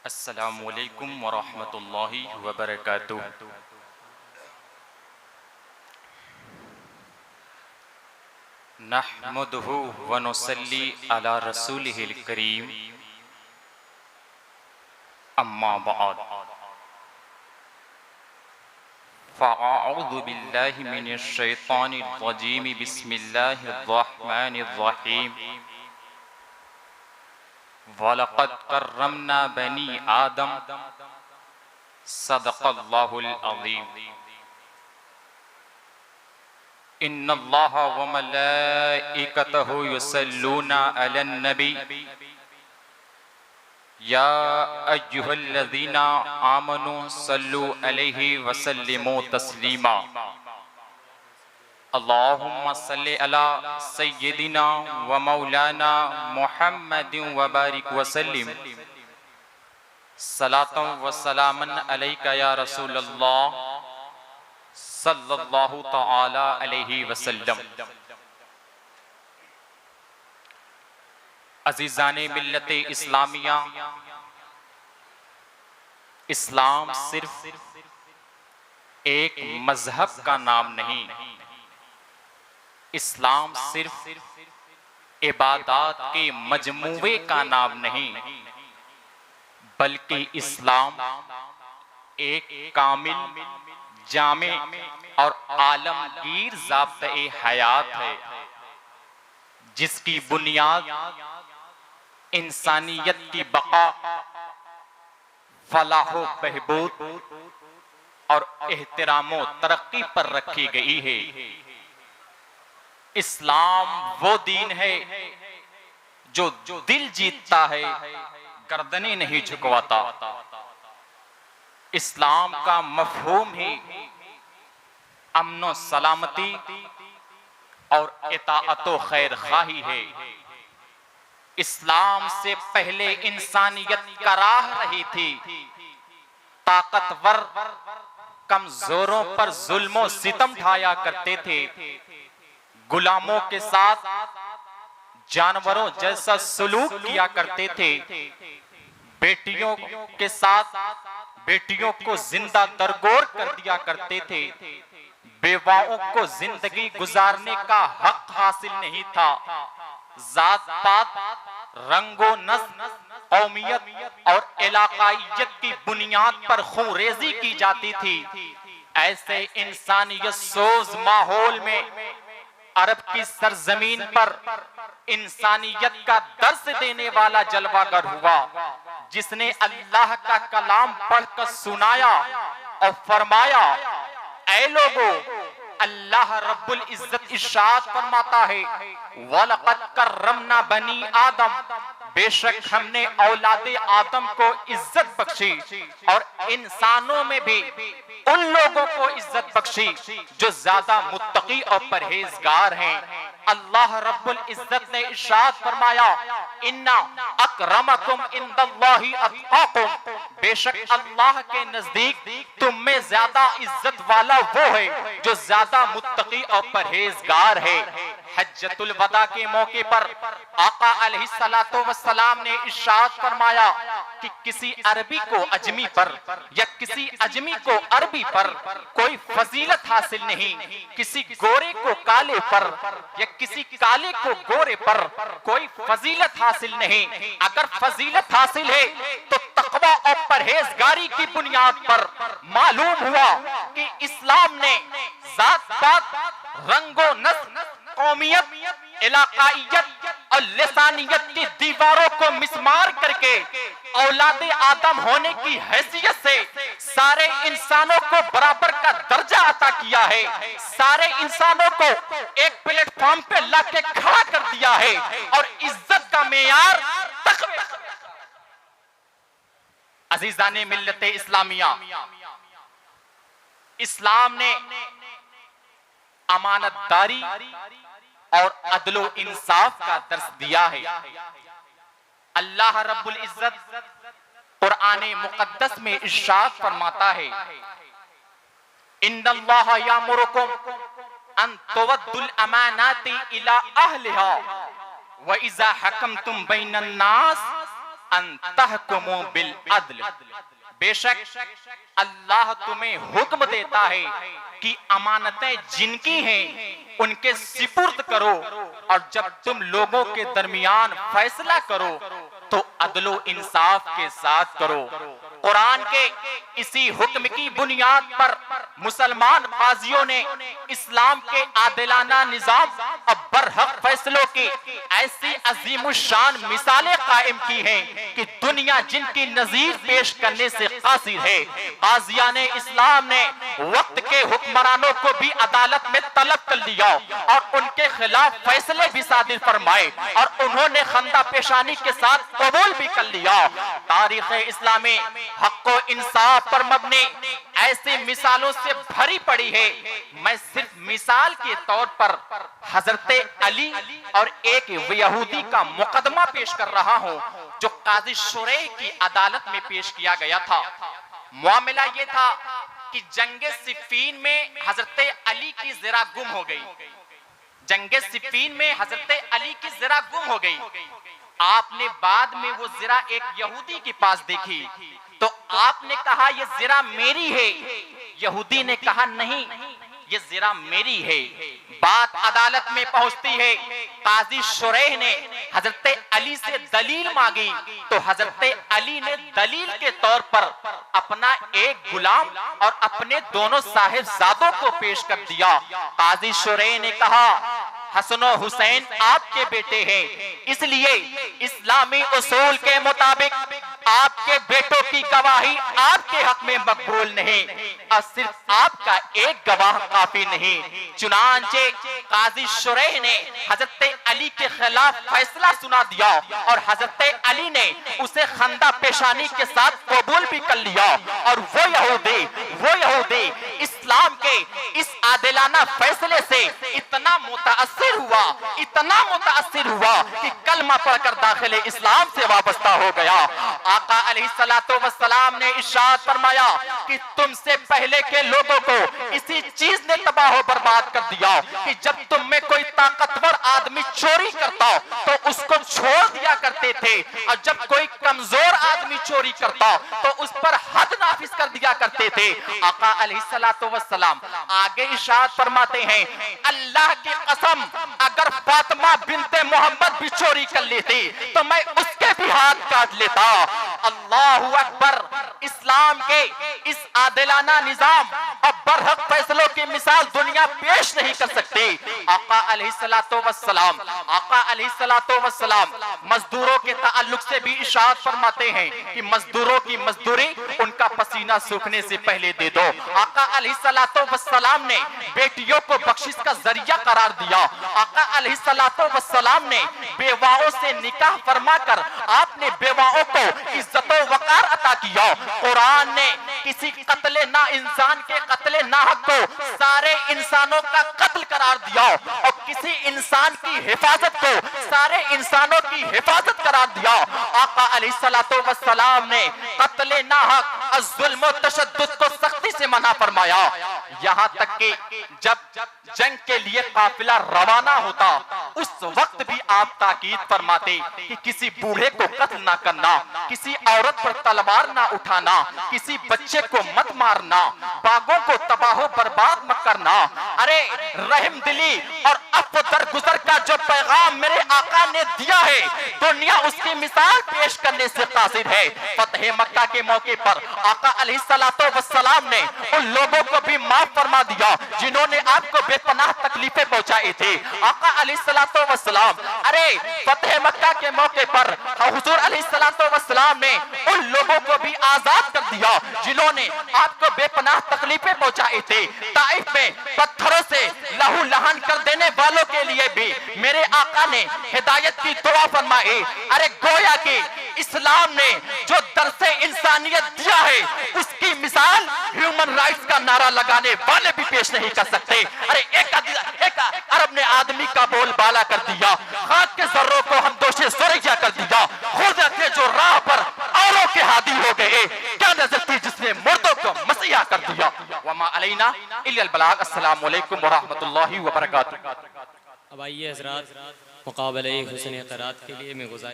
अस्सलामुअलैकुम वरहमतुल्लाहि वबरकातुह। नहमदुहु व नुसल्ली अला रसूलिहिल करीम, अम्मा बाद। फ़अऊज़ु बिल्लाहि मिनश शैतानिर रजीम, बिस्मिल्लाहिर रहमानिर रहीम। वलक़द कर्रमना बनी आदम, सदक़ल्लाहुल अज़ीम। इन्नल्लाह व मलाइकतहु युसल्लूना अलन नबी, या अय्युहल्लज़ीना आमनू सल्लु अलैहि वसल्लिमू तस्लीमा। अल्लाहुम्मा सल्लि अला सय्यिदिना व मौलाना मुहम्मदिन व बारिक वसल्लिम। सलातन व सलामन अलैका या रसूलल्लाह सल्लल्लाहु तआला अलैहि वसल्लम। अज़ीज़ाने मिल्लते इस्लामिया, इस्लाम सिर्फ एक मजहब का नाम नहीं, इस्लाम सिर्फ इबादत के मजमूए का नाम नहीं, बल्कि इस्लाम एक कामिल, जामे और आलमगीर ज़ाब्ते हयात है, जिसकी बुनियाद इंसानियत की बका, फलाहो बहबूद और एहतरामो तरक्की पर रखी गई है। इस्लाम वो दीन है जो दिल जीतता है, गर्दनें नहीं झुकवाता। इस्लाम का मफहूम ही अमनो सलामती और इताअतो खैर खाही है। इस्लाम से पहले इंसानियत कराह रही थी, ताकतवर कमजोरों पर जुल्मो सितम ढाया करते थे, गुलामों के साथ जानवरों जैसा सलूक किया करते थे, बेटियों के साथ बेटियों को जिंदा दरगोर कर दिया करते थे, बेवाओं को जिंदगी गुजारने का हक हासिल नहीं था, जात पात, रंगो नस्ल, कौमियत और इलाकाइयत की बुनियाद पर खूंरेजी की जाती थी। ऐसे इंसानियत सोज माहौल में अरब की सरजमीन पर इंसानियत का दर्स देने वाला जलवागर हुआ, जिसने अल्लाह का कलाम पढ़कर सुनाया और फरमाया, ऐ लोगों, अल्लाह रब्बुल इज्जत इरशाद फरमाता है, वलक़द कर्रमना बनी आदम, बेशक हमने औलादे आदम को इज्जत बख्शी और इंसानों में भी उन लोगों को इज्जत बख्शी जो ज्यादा मुत्तकी और परहेजगार हैं। अल्लाह रब्बुल इज्जत ने इरशाद फरमाया, इन्ना अकरमकुम इंदल्लाहि अत्काकुम, बेशक अल्लाह के नजदीक तुम में ज्यादा इज्जत वाला वो है जो ज्यादा मुत्तकी और परहेजगार है। हज्जतुल वदा के मौके पर आका अलैहिस्सलातु वस्सलाम ने इरशाद फरमाया कि किसी अरबी को अजमी पर या किसी अजमी को अरबी पर कोई फजीलत हासिल नहीं, किसी गोरे को काले पर या किसी काले को गोरे पर कोई फजीलत हासिल नहीं। अगर फजीलत हासिल है तो तकवा और परहेजगारी की बुनियाद पर। मालूम हुआ कि इस्लाम ने जात पात, रंगो नस्ल, कौमियत, इलाकाइयत और लिसानियत की दीवारों को मिसमार करके औलादे आदम होने की हैसियत से सारे इंसानों को बराबर का दर्जा अता किया है, सारे इंसानों को एक प्लेटफॉर्म पे लाके खड़ा कर दिया है और इज्जत का मेयार तक। अजीजाने मिल्लते इस्लामिया, इस्लाम ने अमानतदारी और अदलो इंसाफ का दर्स दिया है। अल्लाह रब्बुल इज्जत कुरान मुकद्दस में इरशाद फरमाता है, इन्नल्लाह यामुरुकुम अन तुवद्दुल अमानाति इला अहलिहा व इज़ा हकमतुम बैनन नास अन तहकुमू बिल अदल, बेशक अल्लाह तुम्हें हुक्म देता है कि अमानतें जिनकी हैं उनके सिपुर्द करो, और जब तुम लोगों के दरमियान फैसला करो तो अदलो इंसाफ के साथ करो। कुरान के इसी हुक्म की बुनियाद पर मुसलमान काजियों ने इस्लाम के आदिलाना निजाम और बरहक फैसलों की ऐसी अजीमुशान मिसालें कायम की हैं कि दुनिया जिनकी नजीर पेश करने से कासिर है। काजियान इस्लाम ने वक्त के हुक्मरानों को भी अदालत में तलब कर लिया और उनके खिलाफ फैसले भी सादिर फरमाए, और उन्होंने खंदा पेशानी के साथ कबूल भी कर लिया। तारीख इस्लामी हक व इंसाफ पर मबनी ऐसी मिसालों से भरी पड़ी है। मैं सिर्फ मिसाल के तौर पर हजरत अली और एक यहूदी का मुकदमा पेश कर रहा हूं जो काजी शुरैह की अदालत में पेश किया गया था। मामला ये था कि जंगे सिफ़ीन में हजरत अली की ज़रा गुम हो गई। जंगे सिफ़ीन में हजरत अली की ज़रा गुम हो गई। आपने बाद में वो ज़रा एक यहूदी के पास देखी तो आपने कहा ये ज़रा मेरी है। यहूदी ने कहा नहीं, ये ज़रा मेरी है। बात अदालत में पहुंचती है। काजी शुरैह ने हजरत अली से दलील मांगी तो हजरत अली ने दलील के तौर पर अपना एक गुलाम और अपने दोनों साहिबजादों को पेश कर दिया। काजी शुरैह ने कहा हसन और हुसैन आपके बेटे हैं, इसलिए इस्लामी उसूल के मुताबिक आपके बेटों की गवाही आपके हक में मकबूल नहीं, और सिर्फ आपका एक गवाह काफी नहीं। चुनांचे काजी शुरैह ने हजरत अली के खिलाफ फैसला सुना दिया और हजरत अली ने उसे खंदा पेशानी के साथ कबूल भी कर लिया। और वो यहूदी इस्लाम के इस आदिलाना फैसले से इतना मुतासिर हुआ कि कलमा पढ़कर दाखिले इस्लाम से वाबस्ता हो गया। आका अलैहिस्सलातु वस्सलाम ने इरशाद फरमाया कि तुमसे पहले के लोगों को इसी चीज ने तबाह बर्बाद कर दिया कि जब तुम में कोई ताकतवर आदमी चोरी करता तो उसको छोड़ दिया करते थे, और जब कोई कमजोर आदमी चोरी करता तो उस पर हद नाफिज कर दिया करते थे। आका अलैहिस्सलातु वस्सलाम आगे इरशाद फरमाते हैं, अल्लाह की कसम अगर फातिमा बिनते मोहम्मद भी चोरी कर लेती तो मैं उसके भी हाथ काट लेता। अल्लाहु अकबर। इस्लाम के इस आदिलाना निजाम और बरहक फैसलों की मिसाल दुनिया पेश नहीं कर सकती। आका अलैहिस्सलातु वस्सलाम मजदूरों के ताल्लुक से भी इरशाद फरमाते हैं कि मजदूरों की मजदूरी उनका पसीना सूखने से पहले दे दो। आका अलैहिस्सलातु वस्सलाम ने बेटियों को बख्शिश का जरिया करार दिया। आका अलैहिस्सलातु वस्सलाम ने बेवाओं से निकाह फरमाकर आपने बेवाओं को इज्जत व वकार अता किया। कुरान ने किसी कत्ले ना इंसान के कत्ले नाहक को सारे इंसानों का कत्ल करार दिया और किसी इंसान की हिफाजत को सारे इंसानों की हिफाजत करार दिया। आका अलैहिस्सलातु वस्सलाम ने कत्ले नाहक और जुल्म व तशद्दुद को सख्ती से मना फरमाया। यहाँ तक कि जब जंग के लिए काफिला रवाना होता उस वक्त भी आप ताकीद फरमाते कि किसी बूढ़े को कत्ल ना करना, किसी औरत पर तलवार ना उठाना, किसी बच्चे को मत मारना, बागों को तबाह बर्बाद मत करना। अरे रहम दिली और अफ़्व दरगुजर का जो पैगाम मेरे आका ने दिया है दुनिया उसकी मिसाल पेश करने से कासिर है। फतह मक्का के मौके पर आका अलैहिस्सलातु वस्सलाम ने उन लोगों को भी माफ फरमा दिया जिन्होंने आपको बेपनाह तकलीफें पहुंचाई थी। आका अलैहिस्सलातु वस्सलाम अरे फतह मक्का के मौके पर हुजूर अलैहिस्सलातु वस्सलाम ने उन लोगों को भी आजाद कर दिया जिन्होंने आपको बेपनाह तकलीफें पहुंचाई थी। ताइफ में पत्थरों से लहू लहान कर देने वालों के लिए भी मेरे आका ने हिदायत की दुआ फरमाई। अरे गोया कि इस्लाम ने जो दर्से इंसानियत दिया है उसकी मिसाल ह्यूमन राइट्स का नारा लगाने वाले भी पेश नहीं कर सकते। अरे एक अरब ने आदमी का बोल बाला कर दिया, खाक के जर्रों को हम दोषे सुरैया कर दिया, खुद थे जो राह पर औरों के हादी हो गए, क्या नजर थी जिसने मुर्दों को मसीहा कर दिया। वमा अलैना इल्लल बलाग। अस्सलामु अलैकुम व रहमतुल्लाहि व बरकातुहू। अब आइए हज़रात मुक़ाबले हुस्न क़रात के लिए मैं गुज़ारिश